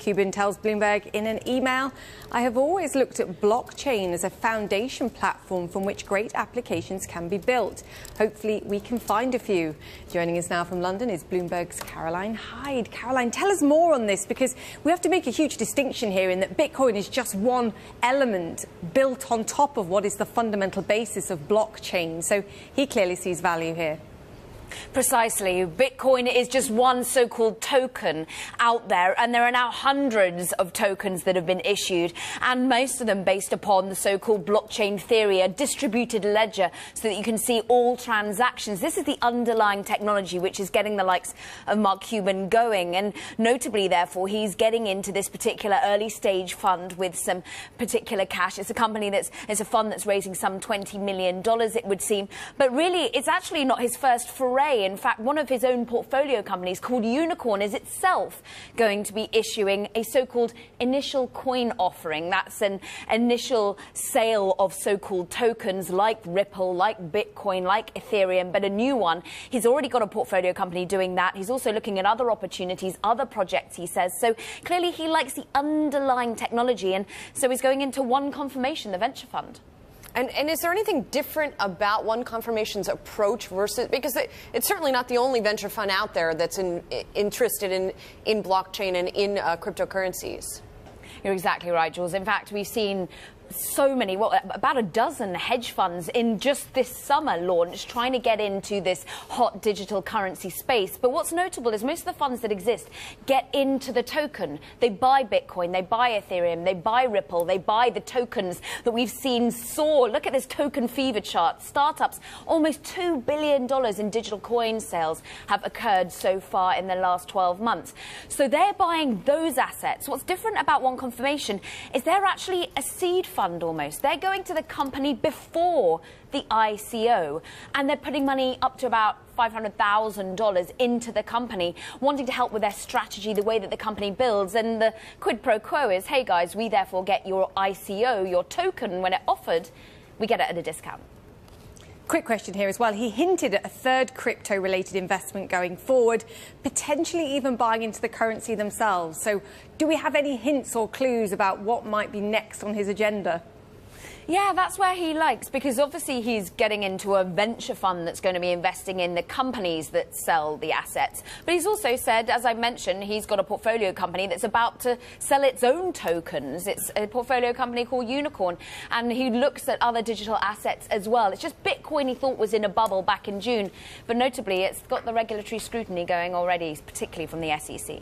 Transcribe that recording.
Cuban tells Bloomberg in an email, "I have always looked at blockchain as a foundation platform from which great applications can be built. Hopefully we can find a few." Joining us now from London is Bloomberg's Caroline Hyde. Caroline, tell us more on this, because we have to make a huge distinction here in that Bitcoin is just one element built on top of what is the fundamental basis of blockchain. So he clearly sees value here. Precisely. Bitcoin is just one so-called token out there, and there are now hundreds of tokens that have been issued, and most of them based upon the so-called blockchain theory, a distributed ledger, so that you can see all transactions. This is the underlying technology which is getting the likes of Mark Cuban going, and notably, therefore, he's getting into this particular early stage fund with some particular cash. It's a company it's a fund that's raising some $20 million, it would seem, but really, it's actually not his first foray. In fact, one of his own portfolio companies called Unicorn is itself going to be issuing a so-called initial coin offering. That's an initial sale of so-called tokens like Ripple, like Bitcoin, like Ethereum, but a new one. He's already got a portfolio company doing that. He's also looking at other opportunities, other projects, he says. So clearly he likes the underlying technology, and so he's going into One Confirmation, the venture fund. And is there anything different about One Confirmation's approach versus, because it's certainly not the only venture fund out there that's interested in blockchain and in cryptocurrencies? You're exactly right, Jules. In fact, we've seen so many, about a dozen hedge funds in just this summer launched, trying to get into this hot digital currency space. But what's notable is most of the funds that exist get into the token. They buy Bitcoin, they buy Ethereum, they buy Ripple, they buy the tokens that we've seen soar. Look at this token fever chart. Startups, almost $2 billion in digital coin sales have occurred so far in the last 12 months. So they're buying those assets. What's different about One Confirmation is they're actually a seed fund almost. They're going to the company before the ICO, and they're putting money up to about $500,000 into the company, wanting to help with their strategy, the way that the company builds. And the quid pro quo is, hey guys, we therefore get your ICO, your token, when it offered, we get it at a discount. Quick question here as well. He hinted at a third crypto-related investment going forward, potentially even buying into the currency themselves. So do we have any hints or clues about what might be next on his agenda? Yeah, that's where he likes, because obviously he's getting into a venture fund that's going to be investing in the companies that sell the assets. But he's also said, as I mentioned, he's got a portfolio company that's about to sell its own tokens. It's a portfolio company called Unicorn, and he looks at other digital assets as well. It's just Bitcoin he thought was in a bubble back in June, but notably it's got the regulatory scrutiny going already, particularly from the SEC.